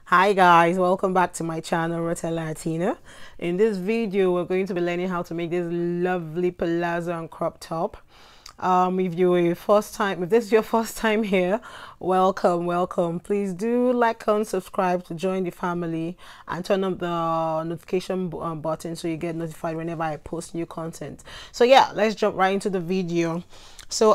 Hi guys, welcome back to my channel Rota Latina. In this video we're going to be learning how to make this lovely palazzo and crop top. If this is your first time here, welcome. Please do like and subscribe to join the family and turn on the notification button so you get notified whenever I post new content. So yeah, let's jump right into the video. So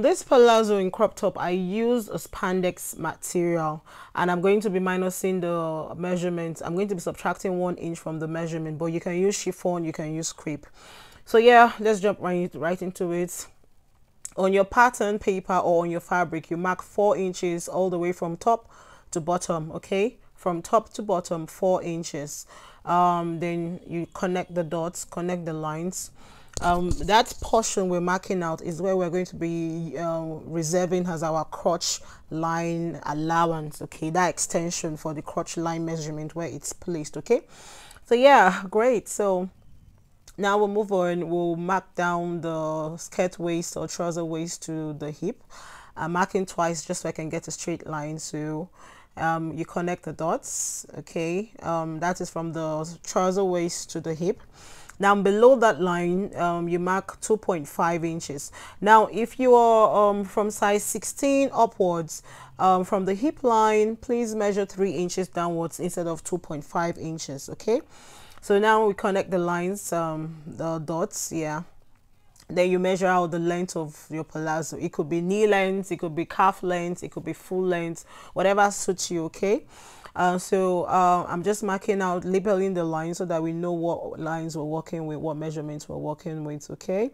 this palazzo in crop top, I used a spandex material, and I'm going to be minusing the measurements. I'm going to be subtracting 1 inch from the measurement, but you can use chiffon, you can use crepe. So yeah, let's jump right into it. On your pattern paper or on your fabric, you mark 4 inches all the way from top to bottom. Okay, from top to bottom 4 inches. Then you connect the dots, connect the lines. That portion we're marking out is where we're going to be reserving as our crotch line allowance. Okay, that extension for the crotch line measurement where it's placed. Okay, so yeah, great. So now we'll move on. We'll mark down the skirt waist or trouser waist to the hip. I'm marking twice just so I can get a straight line. So you connect the dots. Okay, that is from the trouser waist to the hip. Now below that line, you mark 2.5 inches. Now if you are from size 16 upwards, from the hip line, please measure 3 inches downwards instead of 2.5 inches. Okay, so now we connect the lines, the dots. Yeah, then you measure out the length of your palazzo. It could be knee length, it could be calf length, it could be full length, whatever suits you. Okay, I'm just marking out, labeling the lines so that we know what lines we're working with, what measurements we're working with. Okay,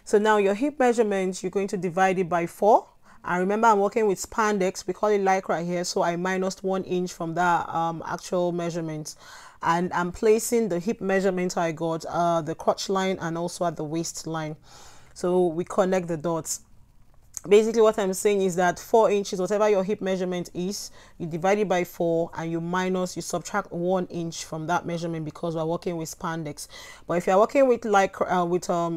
so now your hip measurement, you're going to divide it by 4. And remember, I'm working with spandex, we call it lycra here, so I minus 1 inch from that actual measurement, and I'm placing the hip measurement I got the crotch line and also at the waistline. So we connect the dots. Basically what I'm saying is that 4 inches, whatever your hip measurement is, you divide it by 4 and you subtract 1 inch from that measurement, because we're working with spandex. But if you're working with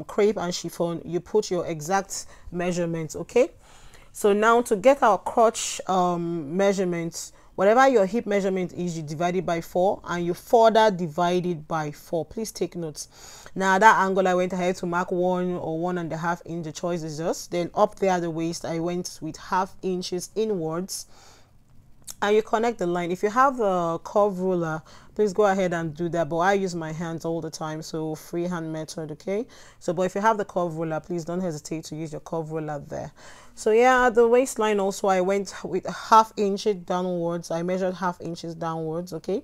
crepe and chiffon, you put your exact measurements. Okay, so now to get our crotch measurements, whatever your hip measurement is, you divide it by 4 and you further divide it by 4. Please take notes. Now that angle, I went ahead to mark 1 or 1.5 inch. The choice is yours. Then up there at the waist, I went with ½ inches inwards, and you connect the line. If you have a curve ruler, please go ahead and do that, but I use my hands all the time, so freehand method. Okay, so but if you have the curve ruler, please don't hesitate to use your curve ruler there. So yeah, the waistline also, I went with ½ inch downwards. I measured ½ inches downwards. Okay,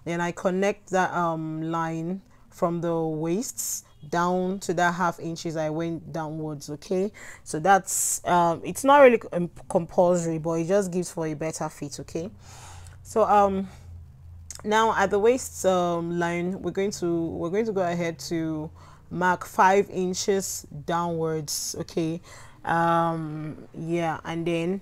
then I connect that line from the waists down to that ½ inches. I went downwards. Okay, so that's it's not really compulsory, but it just gives for a better fit. Okay, so now at the waist line, we're going to go ahead to mark 5 inches downwards. Okay, yeah, and then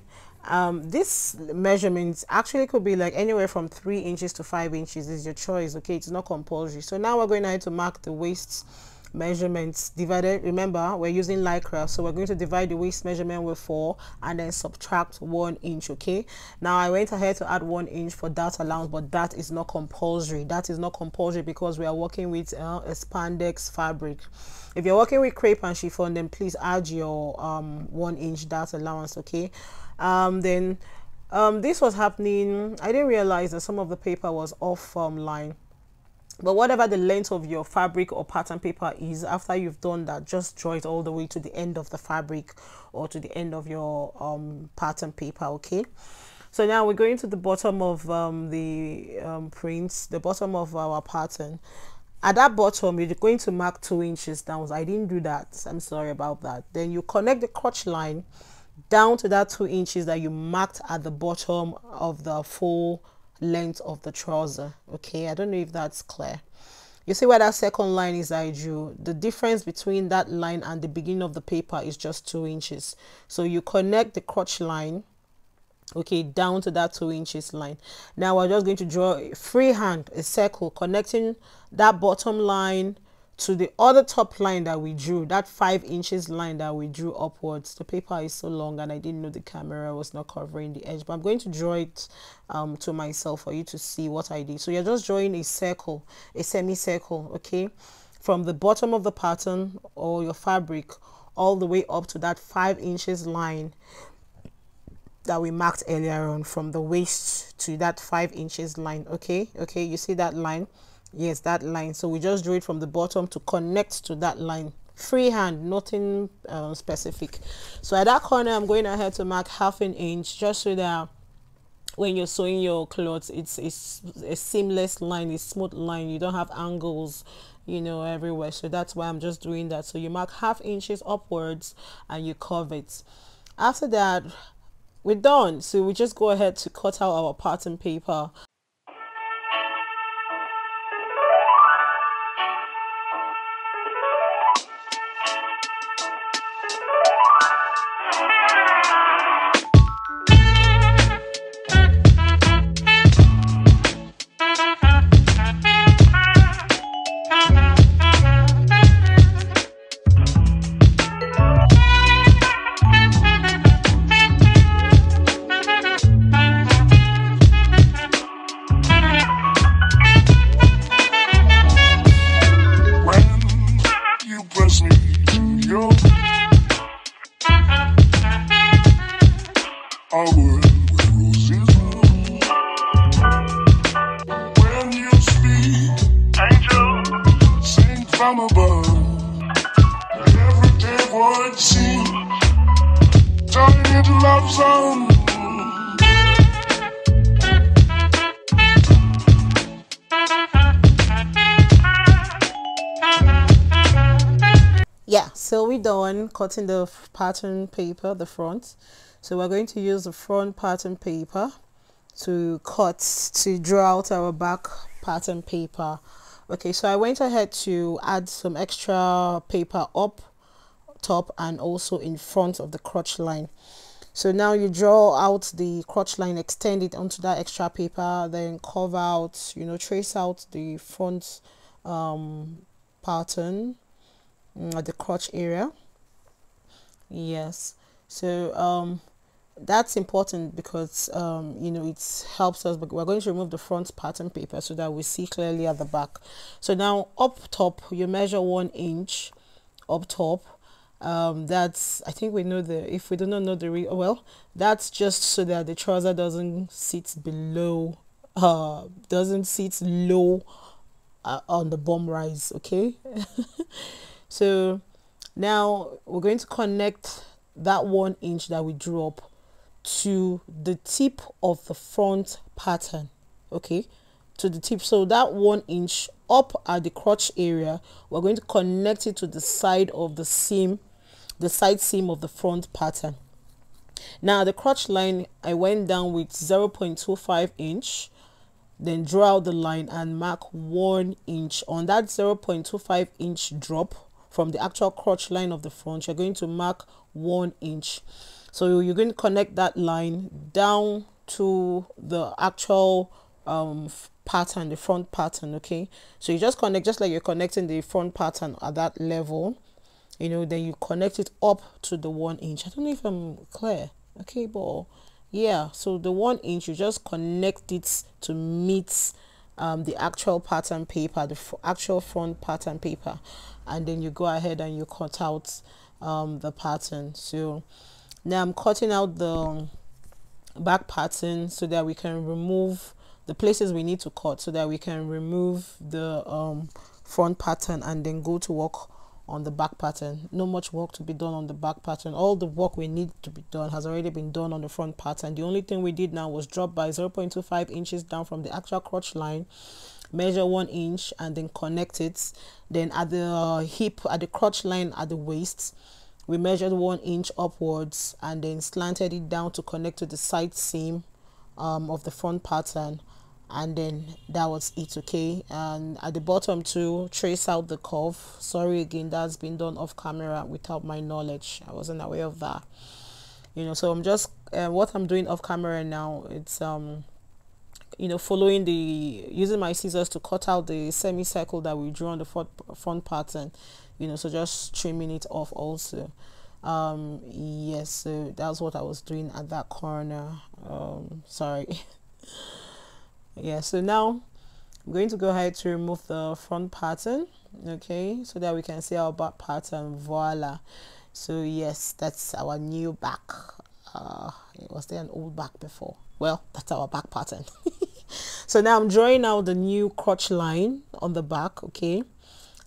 this measurement actually could be like anywhere from 3 inches to 5 inches. Is your choice. Okay, it's not compulsory. So now we're going ahead to mark the waist measurements divided. Remember, we're using lycra, so we're going to divide the waist measurement with 4 and then subtract 1 inch. Okay, now I went ahead to add 1 inch for that allowance, but that is not compulsory. That is not compulsory because we are working with a spandex fabric. If you're working with crepe and chiffon, then please add your 1 inch dart allowance. Okay, this was happening. I didn't realize that some of the paper was off line. But whatever the length of your fabric or pattern paper is, after you've done that, just draw it all the way to the end of the fabric or to the end of your pattern paper. Okay, so now we're going to the bottom of the prints, the bottom of our pattern. At that bottom, you're going to mark 2 inches down. I didn't do that, I'm sorry about that. Then you connect the crotch line down to that 2 inches that you marked at the bottom of the full length of the trouser. Okay, I don't know if that's clear. You see where that second line is I drew? The difference between that line and the beginning of the paper is just 2 inches. So you connect the crotch line, okay, down to that 2 inches line. Now we're just going to draw freehand a circle connecting that bottom line to the other top line that we drew, that 5 inches line that we drew upwards. The paper is so long and I didn't know the camera was not covering the edge, but I'm going to draw it to myself for you to see what I did. So you're just drawing a circle, a semicircle, okay, from the bottom of the pattern or your fabric all the way up to that 5 inches line that we marked earlier on, from the waist to that 5 inches line. Okay, you see that line? Yes, that line. So we just drew it from the bottom to connect to that line, freehand, nothing specific. So at that corner I'm going ahead to mark 1/2 inch, just so that when you're sewing your clothes, it's a seamless line, a smooth line, you don't have angles, you know, everywhere. So that's why I'm just doing that. So you mark 1/2 inches upwards and you curve it. After that, we're done. So we just go ahead to cut out our pattern paper. From above, everyday void scene, turning into love zone. Yeah, so we're done cutting the pattern paper, the front. So we're going to use the front pattern paper to draw out our back pattern paper. Okay, so I went ahead to add some extra paper up top and also in front of the crotch line. So now you draw out the crotch line, extend it onto that extra paper, then carve out, you know, trace out the front pattern at the crotch area. Yes, so that's important because you know, it helps us, but we're going to remove the front pattern paper so that we see clearly at the back. So now up top you measure 1 inch up top. That's, I think we know the, if we do not know the well, that's just so that the trouser doesn't sit below, doesn't sit low on the bum rise. Okay. So now we're going to connect that 1 inch that we drew up to the tip of the front pattern. Okay, to the tip. So that 1 inch up at the crotch area, we're going to connect it to the side of the seam, the side seam of the front pattern. Now the crotch line, I went down with 0.25 inch, then draw out the line and mark 1 inch. On that 0.25 inch drop from the actual crotch line of the front, you're going to mark 1 inch. So you're going to connect that line down to the actual pattern, the front pattern. Okay, so you just connect, just like you're connecting the front pattern at that level, you know, then you connect it up to the 1 inch. I don't know if I'm clear. Okay, but yeah, so the 1 inch, you just connect it to meet the actual pattern paper, the actual front pattern paper, and then you go ahead and you cut out the pattern. So now I'm cutting out the back pattern so that we can remove the places we need to cut, so that we can remove the front pattern and then go to work on the back pattern. No much work to be done on the back pattern. All the work we need to be done has already been done on the front pattern. The only thing we did now was drop by 0.25 inches down from the actual crotch line, measure 1 inch and then connect it. Then at the hip, at the crotch line at the waist, we measured 1 inch upwards and then slanted it down to connect to the side seam of the front pattern, and then that was it. Okay, and at the bottom too, trace out the curve. Sorry again, that's been done off camera without my knowledge. I wasn't aware of that, you know. So I'm just what I'm doing off camera now, it's following using my scissors to cut out the semicircle that we drew on the front pattern, so just trimming it off also. Yes, so that's what I was doing at that corner. Sorry. Yeah, so now I'm going to go ahead to remove the front pattern, okay, so that we can see our back pattern. Voila. So yes, that's our new back. Was there an old back before? Well, that's our back pattern. So now I'm drawing out the new crotch line on the back, okay,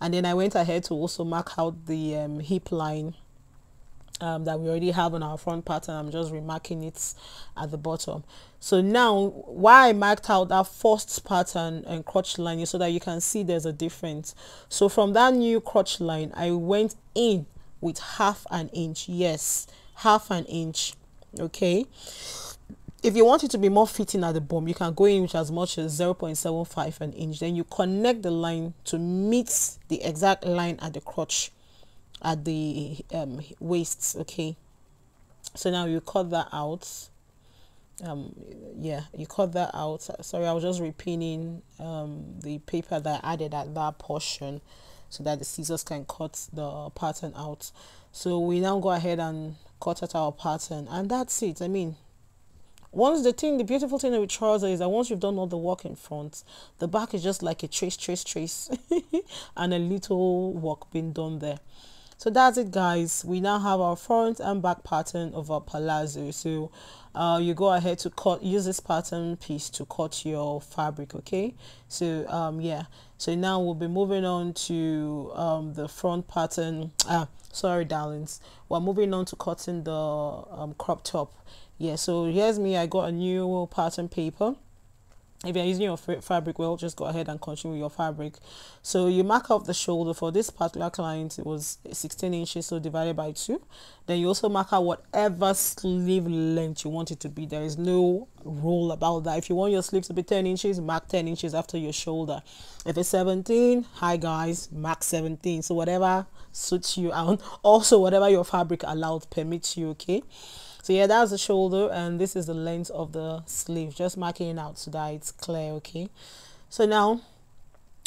and then I went ahead to also mark out the hip line that we already have on our front pattern. I'm just remarking it at the bottom. So now why I marked out that first pattern and crotch line is so that you can see there's a difference. So from that new crotch line, I went in with half an inch. Yes, half an inch. Okay, if you want it to be more fitting at the bum, you can go in with as much as 0.75 an inch. Then you connect the line to meet the exact line at the crotch, at the waist. Okay, so now you cut that out. Yeah, you cut that out. Sorry, I was just repinning the paper that I added at that portion so that the scissors can cut the pattern out. So we now go ahead and cut out our pattern, and that's it. I mean, the beautiful thing with trouser is that once you've done all the work in front, the back is just like a trace and a little work being done there. So that's it, guys. We now have our front and back pattern of our palazzo. So you go ahead to use this pattern piece to cut your fabric. Okay, so yeah, so now we'll be moving on to the front pattern. Sorry darlings, we're moving on to cutting the crop top. Yeah, so here's me. I got a new pattern paper. If you're using your fabric, well, just go ahead and continue with your fabric. So you mark out the shoulder. For this particular client, it was 16 inches, so divided by 2. Then you also mark out whatever sleeve length you want it to be. There is no rule about that. If you want your sleeve to be 10 inches, mark 10 inches after your shoulder. If it's 17, hi guys, mark 17. So whatever suits you, and also whatever your fabric allowed permits you, okay? So yeah, that's the shoulder, and this is the length of the sleeve. Just marking it out so that it's clear, okay? So now,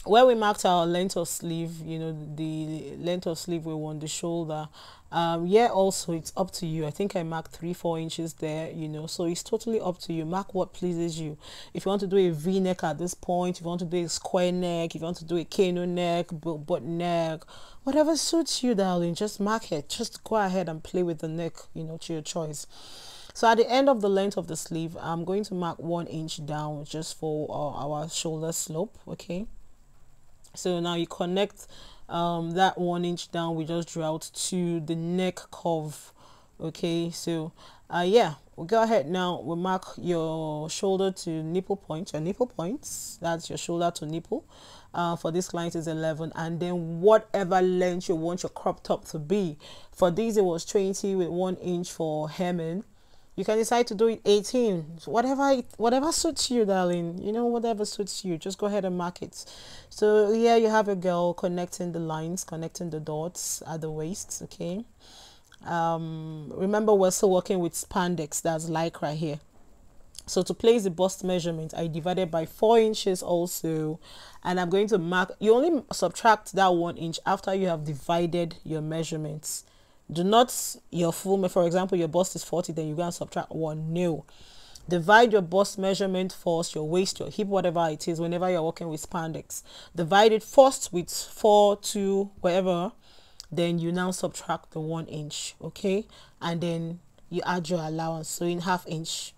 where we marked our length of sleeve, the length of sleeve we want, the shoulder, yeah, also it's up to you. I think I marked 3-4 inches there, so it's totally up to you. Mark what pleases you. If you want to do a v-neck at this point, if you want to do a square neck, if you want to do a cano neck, butt neck, whatever suits you, darling, just mark it. Just go ahead and play with the neck, to your choice. So at the end of the length of the sleeve, I'm going to mark 1 inch down just for our shoulder slope, okay? So now you connect that 1 inch down we just drew out to the neck curve, okay? So yeah, we'll go ahead now. We'll mark your shoulder to nipple point. Your nipple points, that's your shoulder to nipple. For this client is 11, and then whatever length you want your crop top to be. For these it was 20 with 1 inch for hemming. You can decide to do it 18. So whatever suits you, darling. Whatever suits you. Just go ahead and mark it. So here you have a girl connecting the lines, connecting the dots at the waist, okay? Remember, we're still working with spandex, that's lycra here. So to place the bust measurement, I divided by 4 inches also, and I'm going to mark. You only subtract that 1 inch after you have divided your measurements. Do not your full, for example, your bust is 40, then you go and subtract 1. No. Divide your bust measurement first, your waist, your hip, whatever it is, whenever you're working with spandex. Divide it first with 4, 2, whatever. Then you now subtract the 1 inch, okay? And then you add your allowance, so in ½ inch.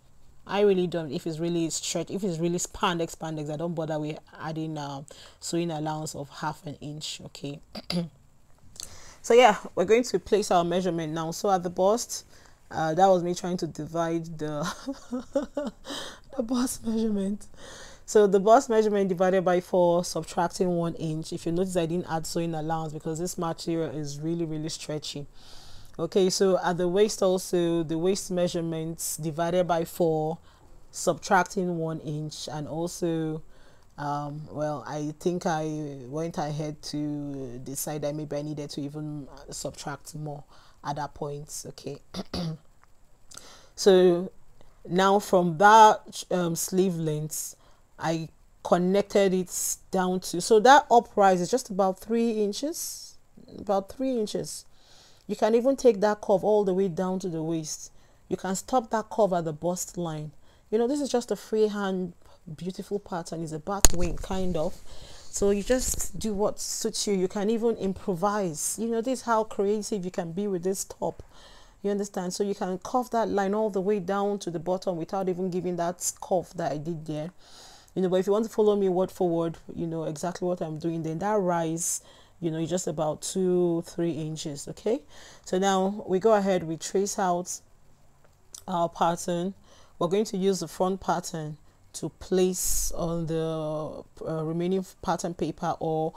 I really don't, if it's really stretch, if it's really spandex, I don't bother with adding sewing allowance of ½ an inch, okay? So yeah, we're going to place our measurement now. So at the bust, that was me trying to divide the the bust measurement. So the bust measurement divided by 4, subtracting 1 inch. If you notice, I didn't add sewing allowance because this material is really stretchy. Okay, so at the waist also, the waist measurements divided by 4, subtracting 1 inch, and also well, I think I went ahead to decide that maybe I needed to even subtract more at that point, okay? So now from that sleeve length, I connected it down to, so that uprise is just about 3 inches, about 3 inches. You can even take that curve all the way down to the waist. You can stop that curve at the bust line. You know, this is just a freehand beautiful pattern. It's a bat wing kind of. So you just do what suits you. You can even improvise. You know, this is how creative you can be with this top. You understand? So you can curve that line all the way down to the bottom without even giving that curve that I did there. You know, but if you want to follow me word for word, you know exactly what I'm doing, then that rise, you know, just about 2-3 inches. Okay, so now we go ahead, we trace out our pattern. We're going to use the front pattern to place on the remaining pattern paper, or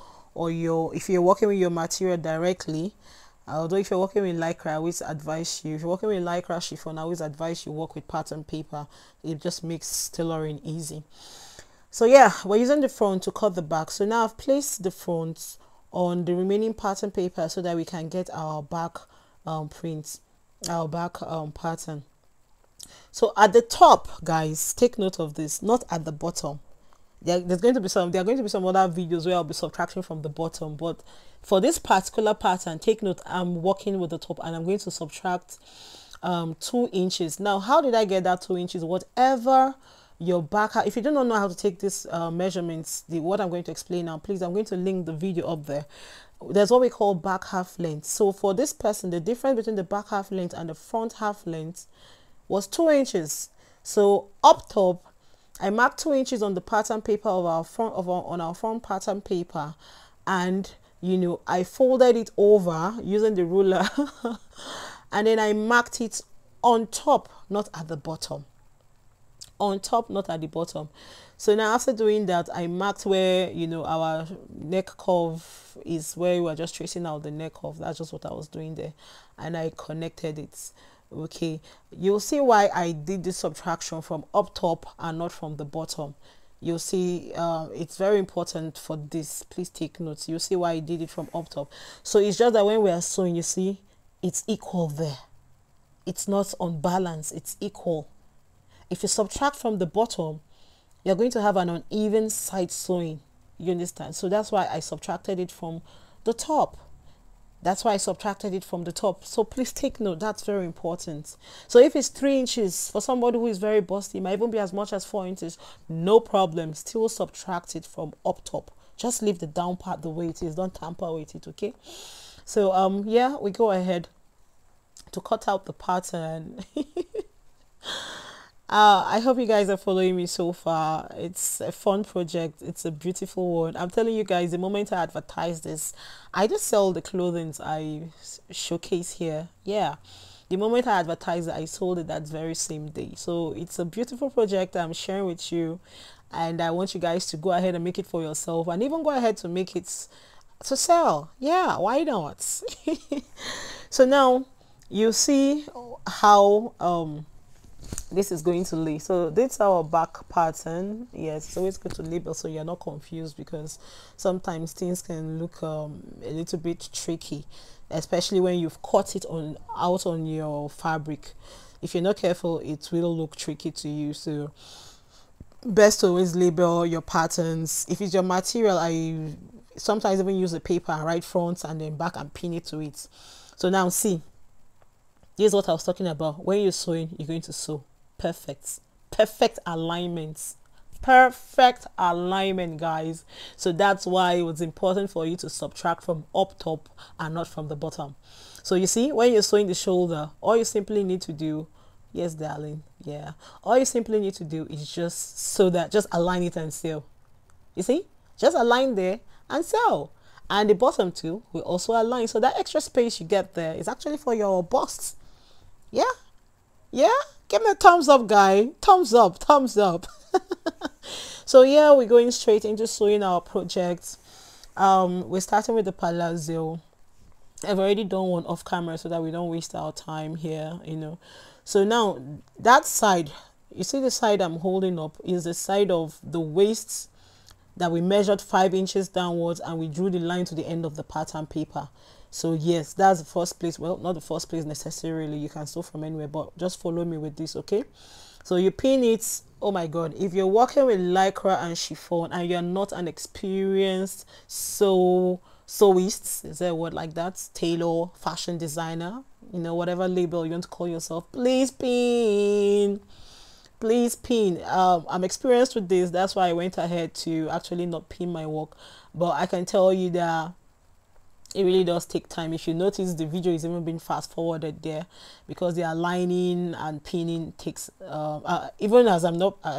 your, if you're working with your material directly. Although if you're working with lycra, I always advise you, if you're working with lycra chiffon, I always advise you work with pattern paper. It just makes tailoring easy. So yeah, we're using the front to cut the back. So now I've placed the front on the remaining pattern paper so that we can get our back print, our back pattern. So at the top, guys, take note of this, not at the bottom. There are going to be some other videos where I'll be subtracting from the bottom, but for this particular pattern, take note, I'm working with the top and I'm going to subtract 2 inches. Now, how did I get that 2 inches? Whatever your back, if you do not know how to take this measurements, what I'm going to explain now, please, I'm going to link the video up there. There's what we call back half length. So for this person, the difference between the back half length and the front half length was 2 inches. So up top, I marked 2 inches on the pattern paper of our front, on our front pattern paper, and you know, I folded it over using the ruler and then I marked it on top, not at the bottom. On top, not at the bottom. So now after doing that, I marked where, you know, our neck curve is, where we were just tracing out the neck curve. That's just what I was doing there, and I connected it. Okay, you'll see why I did this subtraction from up top and not from the bottom. You'll see it's very important for this. Please take notes. You'll see why I did it from up top. So it's just that when we are sewing, you see, it's equal there. It's not unbalanced, it's equal. If you subtract from the bottom, you're going to have an uneven side sewing. You understand? So that's why I subtracted it from the top. That's why I subtracted it from the top. So please take note, that's very important. So if it's 3 inches, for somebody who is very busty, it might even be as much as 4 inches, no problem. Still subtract it from up top. Just leave the down part the way it is. Don't tamper with it, okay? So yeah, we go ahead to cut out the pattern. I hope you guys are following me so far. It's a fun project. It's a beautiful one. I'm telling you guys, the moment I advertise this, I just sell the clothing I showcase here. Yeah, the moment I advertise it, I sold it that very same day. So it's a beautiful project I'm sharing with you, and I want you guys to go ahead and make it for yourself, and even go ahead to make it to sell. Yeah, why not? So now you see how this is going to lay. So this is our back pattern. Yes, it's always good to label so you're not confused, because sometimes things can look a little bit tricky, especially when you've cut it out on your fabric. If you're not careful, it will look tricky to you. So best to always label your patterns. If it's your material, I sometimes even use the paper, right front and then back, and pin it to it. So now see, here's what I was talking about. When you're sewing, you're going to sew perfect alignments, perfect alignment, guys. So that's why it was important for you to subtract from up top and not from the bottom. So you see, when you're sewing the shoulder, all you simply need to do, yes darling, yeah, all you simply need to do is just align it and sew. You see, just align there and sew, and the bottom too will also align. So that extra space you get there is actually for your bust. Yeah, give me a thumbs up, guy. Thumbs up. So yeah, we're going straight into sewing our project. We're starting with the palazzo. I've already done one off camera so that we don't waste our time here, you know. So now that side, you see the side I'm holding up is the side of the waist that we measured 5 inches downwards, and we drew the line to the end of the pattern paper. So yes, that's the first place. Well, not the first place necessarily, you can sew from anywhere, but just follow me with this, okay? So you pin it. Oh my god, if you're working with lycra and chiffon and you're not an experienced sewist, is there a word like that, tailor, fashion designer, you know, whatever label you want to call yourself, please pin, please pin. I'm experienced with this, that's why I went ahead to actually not pin my work, but I can tell you that it really does take time. If you notice, the video is even being fast forwarded there because the aligning and pinning takes even as I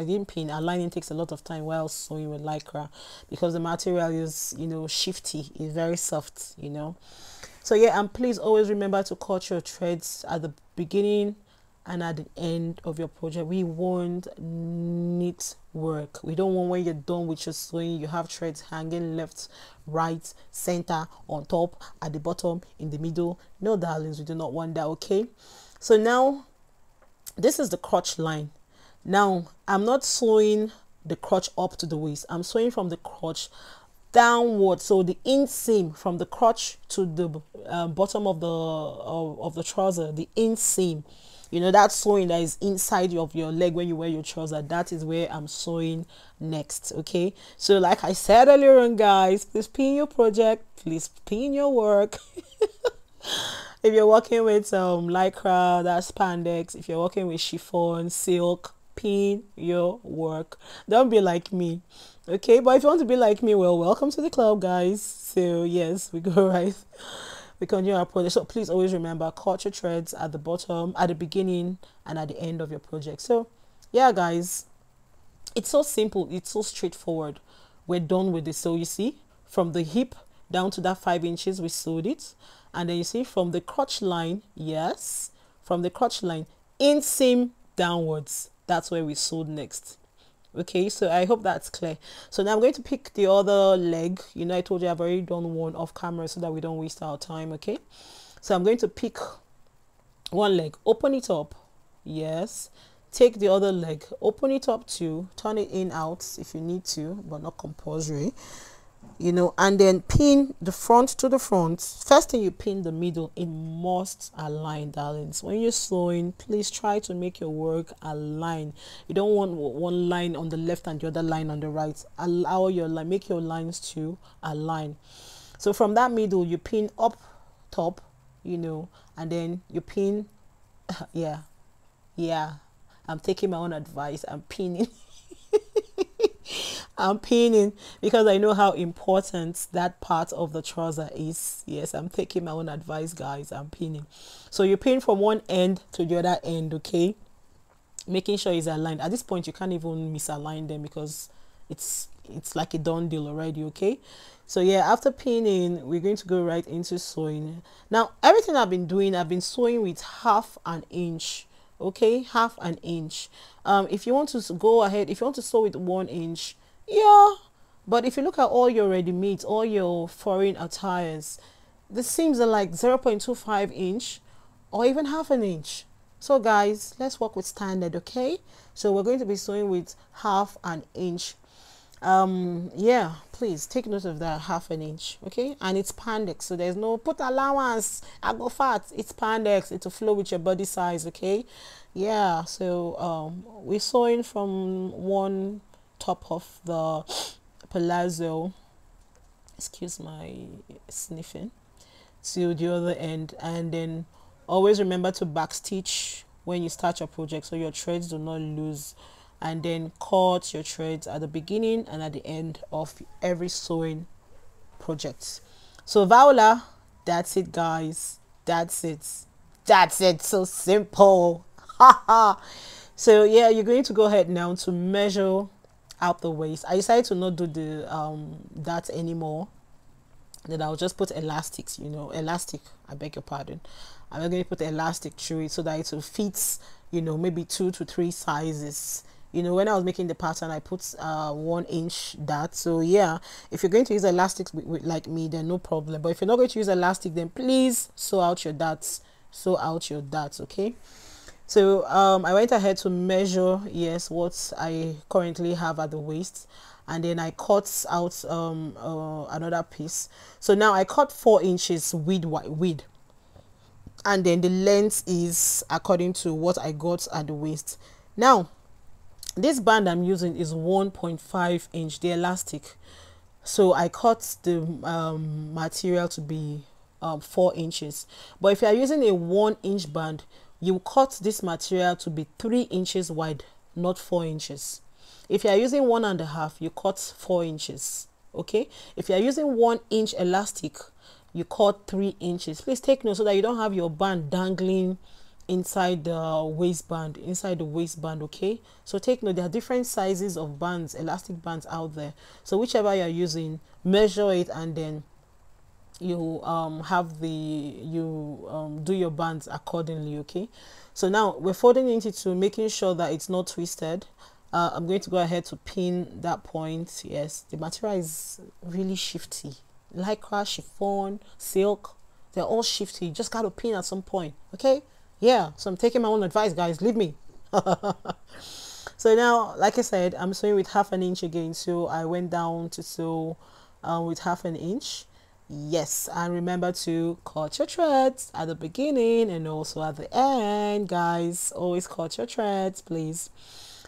didn't pin, aligning takes a lot of time while sewing with lycra because the material is, you know, shifty, it's very soft, you know. So yeah, and please always remember to cut your threads at the beginning and at the end of your project. We want neat work. We don't want when you're done with your sewing you have threads hanging left, right, center, on top, at the bottom, in the middle. No darlings, we do not want that. Okay, so now this is the crotch line. Now I'm not sewing the crotch up to the waist, I'm sewing from the crotch downward, so the inseam from the crotch to the bottom of the trouser, the inseam, you know, that sewing that is inside of your leg when you wear your trouser, that is where I'm sewing next. Okay, so like I said earlier on, guys, please pin your project, please pin your work. If you're working with lycra, that's spandex, if you're working with chiffon, silk, pin your work. Don't be like me. Okay, but if you want to be like me, well, welcome to the club, guys. So yes, we go right, we continue our project. So please always remember, cut your threads at the bottom, at the beginning, and at the end of your project. So yeah, guys, it's so simple, it's so straightforward. We're done with this. So you see, from the hip down to that 5 inches, we sewed it, and then you see from the crotch line, yes, from the crotch line, inseam downwards, that's where we sewed next. Okay, so I hope that's clear. So now I'm going to pick the other leg. You know, I told you I've already done one off camera so that we don't waste our time. Okay, so I'm going to pick one leg, open it up, yes, take the other leg, open it up too, turn it in out if you need to, but not compulsory, you know, and then pin the front to the front. First thing, you pin the middle. It must align, darlings. When you're sewing, please try to make your work align. You don't want one line on the left and the other line on the right. Allow your line, make your lines to align. So from that middle, you pin up top, you know, and then you pin yeah, I'm taking my own advice, I'm pinning. I'm pinning because I know how important that part of the trouser is. Yes, I'm taking my own advice, guys. I'm pinning. So you pin from one end to the other end, okay, making sure it's aligned. At this point you can't even misalign them because it's like a done deal already. Okay, so yeah, after pinning, we're going to go right into sewing. Now everything I've been doing, I've been sewing with 1/2 inch. Okay, 1/2 inch. If you want to go ahead, if you want to sew with 1 inch, yeah, but if you look at all your ready-mades, all your foreign attires, the seams are like 0.25 inch or even 1/2 inch. So guys, let's work with standard. Okay, so we're going to be sewing with 1/2 inch. Yeah, please take note of that, 1/2 inch. Okay, and it's spandex, so there's no put allowance, I go fat. It's spandex, it will flow with your body size. Okay, yeah, so we're sewing from one top of the palazzo, excuse my sniffing, to the other end, and then always remember to backstitch when you start your project so your threads do not lose, and then cut your threads at the beginning and at the end of every sewing project. So voila, that's it, guys, that's it, so simple. So yeah, you're going to go ahead now to measure out the waist. I decided to not do the that anymore. Then I'll just put elastics, you know, elastic, I beg your pardon, I'm going to put elastic through it so that it will fit, you know, maybe 2 to 3 sizes. You know, when I was making the pattern, I put 1 inch dart. So yeah, if you're going to use elastics like me, then no problem. But if you're not going to use elastic, then please sew out your darts, okay. So I went ahead to measure, yes, what I currently have at the waist, and then I cut out another piece. So now I cut 4 inches width, and then the length is according to what I got at the waist. Now this band I'm using is 1.5 inch, the elastic. So I cut the material to be 4 inches. But if you are using a 1 inch band, you cut this material to be 3 inches wide, not 4 inches. If you are using 1.5, you cut 4 inches. Okay, if you are using 1 inch elastic, you cut 3 inches. Please take note so that you don't have your band dangling inside the waistband, okay? So take note, there are different sizes of bands, elastic bands out there. So whichever you're using, measure it, and then you do your bands accordingly, okay? So now we're folding into two, making sure that it's not twisted. I'm going to go ahead to pin that point. Yes, the material is really shifty. Lycra, chiffon, silk, they're all shifty. You just got to pin at some point, okay? Yeah, so I'm taking my own advice, guys. Leave me. So now, like I said, I'm sewing with 1/2 inch again. So I went down to sew with 1/2 inch. Yes, and remember to cut your threads at the beginning and also at the end, guys. Always cut your threads, please.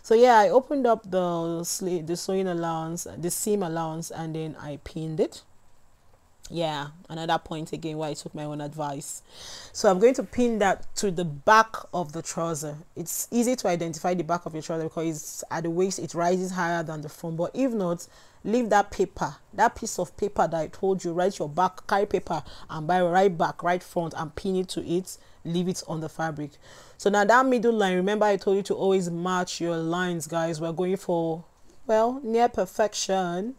So yeah, I opened up the sewing allowance, the seam allowance, and then I pinned it. Yeah, another point again where I took my own advice. So I'm going to pin that to the back of the trouser. It's easy to identify the back of your trouser because it's at the waist, it rises higher than the front. But if not, leave that paper, that piece of paper that I told you, write your back, carry paper and buy right back, right front, and pin it to it. Leave it on the fabric. So now that middle line, remember I told you to always match your lines, guys. We're going for, well, near perfection.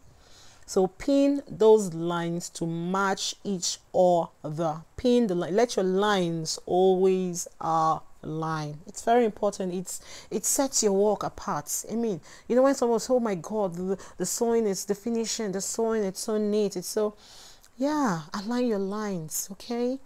So pin those lines to match each other. Pin the line. Let your lines always align. It's very important. It sets your work apart. I mean, you know, when someone says, oh my god, the sewing is the finishing, the sewing, it's so neat, it's so, yeah, align your lines, okay?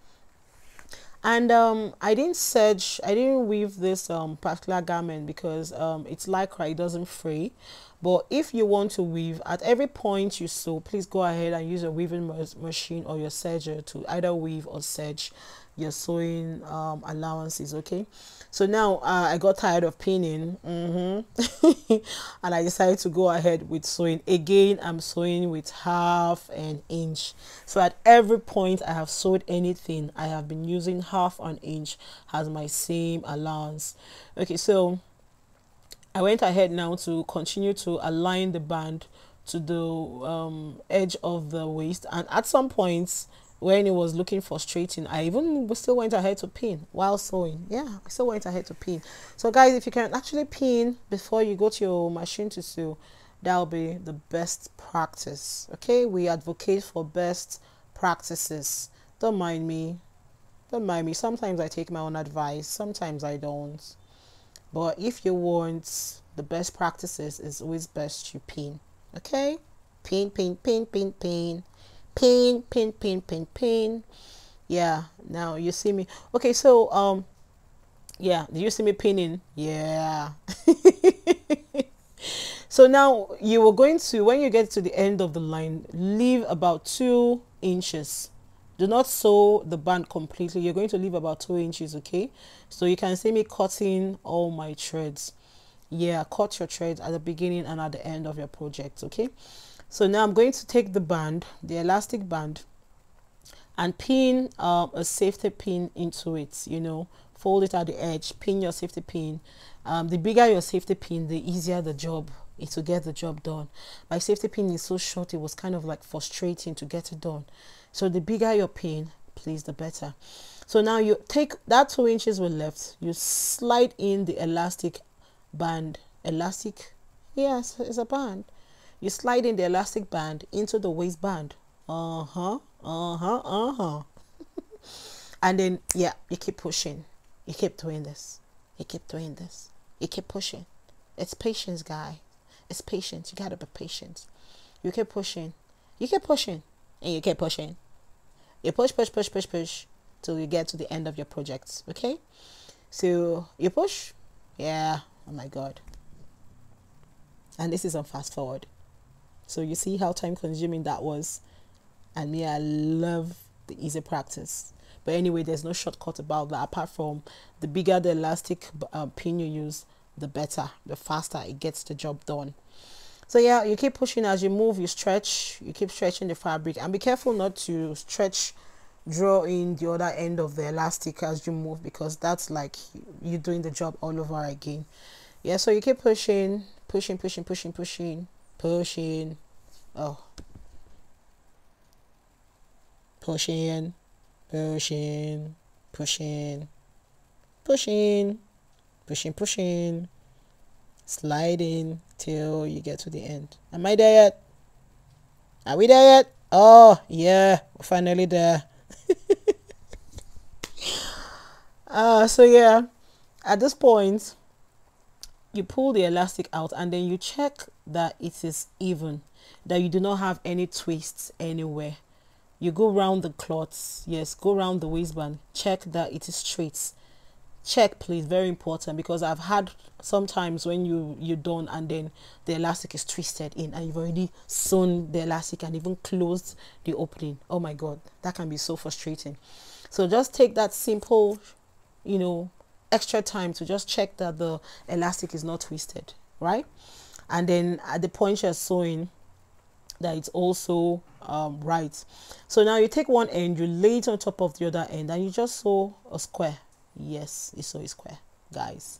And I didn't weave this particular garment because it's lycra, it doesn't fray. But if you want to weave at every point you sew, please go ahead and use a weaving machine or your serger to either weave or serge your sewing allowances, okay? So now I got tired of pinning and I decided to go ahead with sewing. Again, I'm sewing with 1/2 inch. So at every point I have sewed anything, I have been using 1/2 inch as my seam allowance. Okay, so I went ahead now to continue to align the band to the edge of the waist, and at some points when it was looking frustrating, I even still went ahead to pin while sewing. Yeah, I still went ahead to pin. So guys, if you can actually pin before you go to your machine to sew, that'll be the best practice, okay? We advocate for best practices. Don't mind me, sometimes I take my own advice, sometimes I don't. But if you want the best practices, it's always best you pin, okay? Pin, pin, pin, pin, pin, pin, pin, pin, pin, pin. Yeah, now you see me. Okay, so yeah, do you see me pinning? Yeah. So now you are going to, when you get to the end of the line, leave about 2 inches. Do not sew the band completely. You're going to leave about 2 inches, okay? So you can see me cutting all my threads. Yeah, cut your threads at the beginning and at the end of your project, okay? So now I'm going to take the band, the elastic band, and pin a safety pin into it, you know, fold it at the edge, pin your safety pin. The bigger your safety pin, the easier the job is to get the job done. My safety pin is so short, it was kind of like frustrating to get it done. So the bigger your pin, please, the better. So now you take that 2 inches we left, you slide in the elastic band. Elastic, yes, it's a band. You slide in the elastic band into the waistband. And then, yeah, you keep pushing. You keep doing this. You keep doing this. You keep pushing. It's patience, guy. It's patience. You gotta be patient. You keep pushing. You keep pushing. And you keep pushing. You push, push, push, push, push till you get to the end of your project. Okay? So you push. Yeah. Oh my God. And this is on fast forward. So you see how time consuming that was. And me, I love the easy practice. But anyway, there's no shortcut about that apart from the bigger the elastic pin you use, the better, the faster it gets the job done. So yeah, you keep pushing as you move, you stretch, you keep stretching the fabric, and be careful not to draw in the other end of the elastic as you move, because that's like you doing the job all over again. Yeah, so you keep pushing, oh, pushing, sliding till you get to the end. Am I there yet? Are we there yet? Oh yeah, we're finally there. So yeah, at this point you pull the elastic out, and then you check that it is even, that you do not have any twists anywhere. You go round the cloth, yes, go round the waistband, check that it is straight. Check, please, very important, because I've had sometimes when you're done and then the elastic is twisted in and you've already sewn the elastic and even closed the opening. Oh my god, that can be so frustrating. So just take that simple, extra time to just check that the elastic is not twisted, right? And then at the point you're sewing, that it's also right. So now you take one end, you lay it on top of the other end, and you just sew a square. Yes, you sew a square, guys.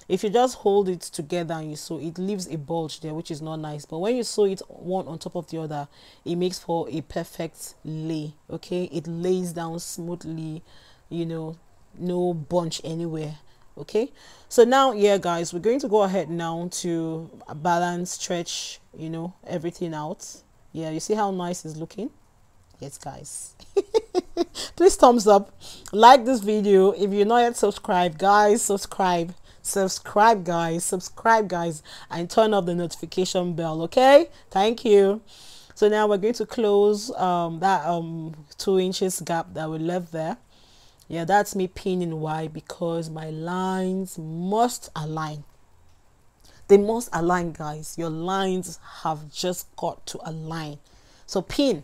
If you just hold it together and you sew, it leaves a bulge there, which is not nice. But when you sew it one on top of the other, it makes for a perfect lay. Okay, it lays down smoothly, no bunch anywhere. Okay, so now, yeah guys, we're going to go ahead now to balance, stretch, everything out. Yeah, you see how nice it's looking? Yes guys. Please thumbs up, like this video. If you're not yet subscribed, guys, subscribe guys, and turn off the notification bell. Okay, thank you. So now we're going to close that 2 inches gap that we left there. Yeah, that's me pinning. Why? Because my lines must align. They must align, guys. Your lines have just got to align. So pin.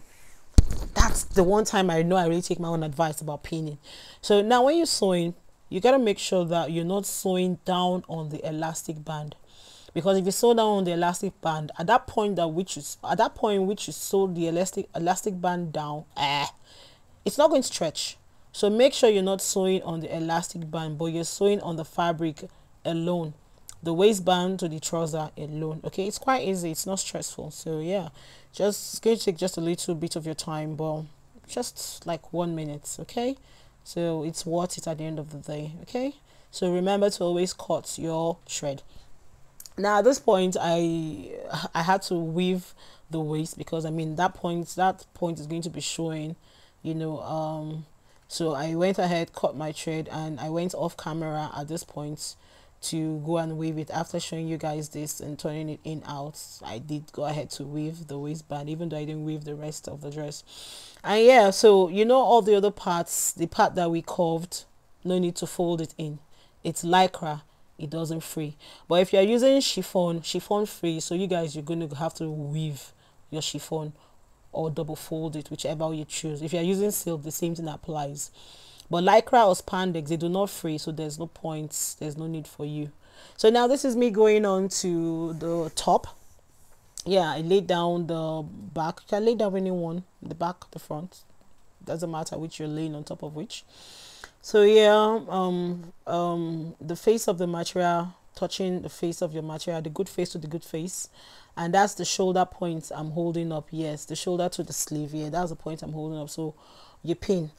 That's the one time I know I really take my own advice about pinning. So now when you're sewing, you got to make sure that you're not sewing down on the elastic band, because if you sew down on the elastic band at that point which you sew the elastic band down, it's not going to stretch. So make sure you're not sewing on the elastic band, but you're sewing on the fabric alone, the waistband to the trouser alone. Okay, it's quite easy, it's not stressful. So yeah, it's going to take just a little bit of your time, but just like 1 minute. Okay, so it's worth it at the end of the day. Okay, so remember to always cut your thread. Now at this point I had to weave the waist, because that point is going to be showing, so I went ahead, cut my thread, and I went off camera at this point to go and weave it. After showing you guys this and turning it in out, I did go ahead to weave the waistband, even though I didn't weave the rest of the dress. And yeah, so all the other parts, the part that we curved, no need to fold it in. It's lycra, it doesn't fray. But if you're using chiffon free, so you guys, you're going to have to weave your chiffon or double fold it, whichever you choose. If you're using silk, the same thing applies. But lycra or spandex, they do not fray, so there's no point, there's no need for you. So now this is me going on to the top. Yeah, I laid down the back. You can lay down anyone, the back, the front, doesn't matter which you're laying on top of which. So yeah, the face of the material touching the face of your material, the good face to the good face, and that's the shoulder point I'm holding up. Yes, the shoulder to the sleeve. Yeah, that's the point I'm holding up. So you pin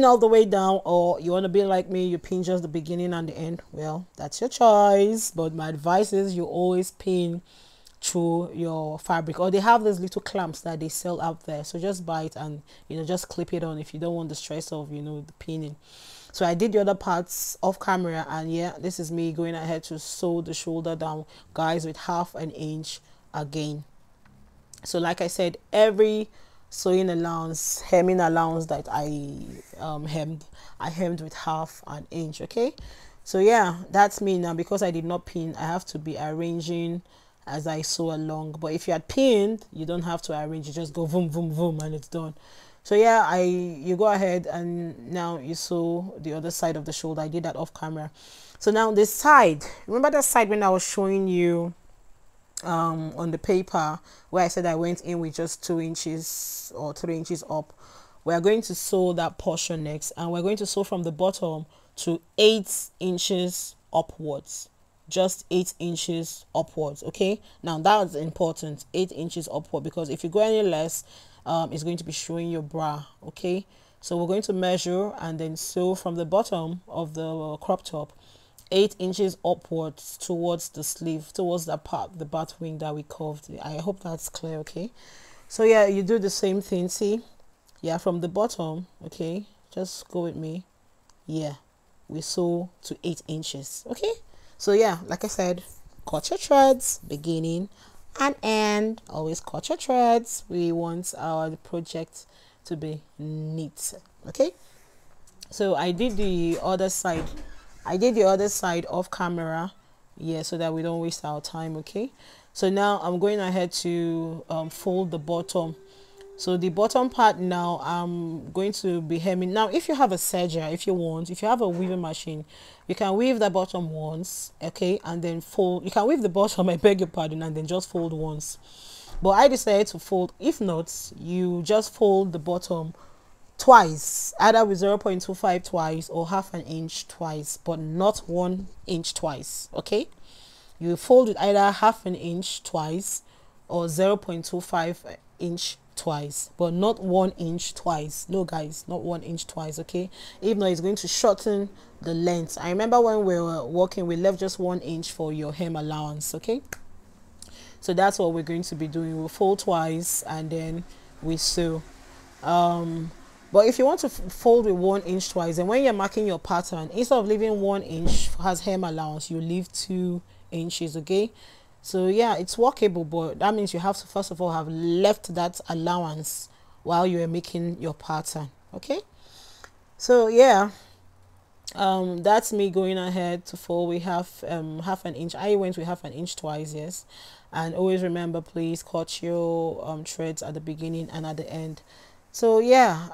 all the way down, or you want to be like me, you pin just the beginning and the end. Well, that's your choice, but my advice is you always pin through your fabric, or they have these little clamps that they sell out there, so just buy it and just clip it on if you don't want the stress of the pinning. So I did the other parts off camera, and yeah, this is me going ahead to sew the shoulder down, guys, with 1/2 inch again. So like I said, every sewing allowance, hemming allowance that I hemmed with 1/2 inch. Okay, so yeah, that's me now. Because I did not pin, I have to be arranging as I sew along. But if you had pinned, you don't have to arrange, you just go boom boom boom and it's done. So yeah, you go ahead and now you sew the other side of the shoulder. I did that off camera. So now this side, remember that side when I was showing you on the paper where I said I went in with just 2 inches or 3 inches up? We are going to sew that portion next, and we're going to sew from the bottom to 8 inches upwards, just 8 inches upwards. Okay, now that's important, 8 inches upward, because if you go any less, it's going to be showing your bra. Okay, so we're going to measure and then sew from the bottom of the crop top 8 inches upwards towards the sleeve, towards the part, the bat wing that we curved. I hope that's clear. Okay, so yeah, you do the same thing. See, yeah, from the bottom. Okay, just go with me. Yeah, we sew to 8 inches. Okay, so yeah, like I said, cut your threads beginning and end. Always cut your threads. We want our project to be neat. Okay, so I did the other side off camera, yeah, so that we don't waste our time. Okay, so now I'm going ahead to fold the bottom. So the bottom part now I'm going to be hemming. Now if you have a serger, if you have a weaving machine, you can weave the bottom once, okay, and then fold. You can weave the bottom, I beg your pardon, and then just fold once, but I decided to fold. If not, you just fold the bottom twice, either with 0.25 twice or half an inch twice, but not 1 inch twice. Okay, you fold it either half an inch twice or 0.25 inch twice, but not 1 inch twice. No guys, not 1 inch twice. Okay, if not, it's going to shorten the length. I remember when we were working, we left just 1 inch for your hem allowance. Okay, so that's what we're going to be doing. We'll fold twice and then we sew. But if you want to fold with 1 inch twice, and when you're marking your pattern, instead of leaving 1 inch as hem allowance, you leave 2 inches. Okay, so yeah, it's workable, but that means you have to first of all have left that allowance while you are making your pattern. Okay, so yeah, that's me going ahead to fold. We have half an inch. I went with half an inch twice, yes, and always remember, please cut your threads at the beginning and at the end. So yeah,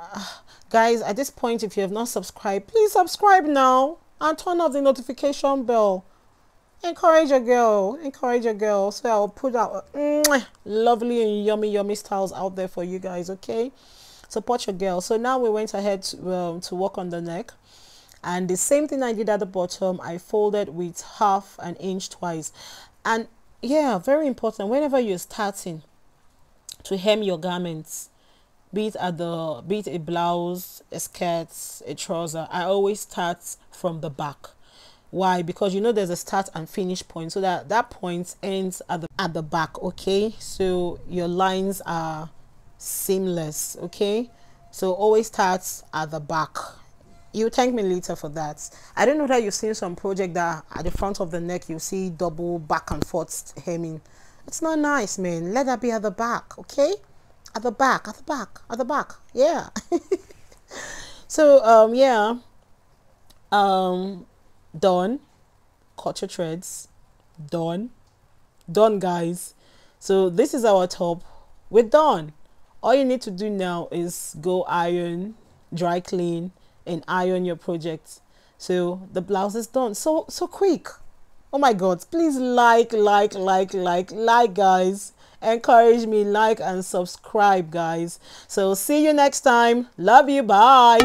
guys, at this point, if you have not subscribed, please subscribe now and turn off the notification bell. Encourage your girl, so I'll put out lovely and yummy styles out there for you guys. Okay, support your girl. So now we went ahead to work on the neck, and the same thing I did at the bottom, I folded with half an inch twice. And yeah, very important, whenever you're starting to hem your garments, be it a blouse, a skirt, a trouser, I always start from the back. Why? Because you know there's a start and finish point, so that point ends at the back. Okay, so your lines are seamless. Okay, so always starts at the back. You thank me later for that. I don't know that you've seen some project that at the front of the neck you see double back and forth hemming. It's not nice, man. Let that be at the back. Okay, at the back, yeah. So yeah, done. Cut your threads. Done guys. So this is our top. We're done. All you need to do now is go iron, dry clean, and iron your project. So the blouse is done. So quick. Oh my god, please like guys. Encourage me, like and subscribe guys. So see you next time. Love you. Bye.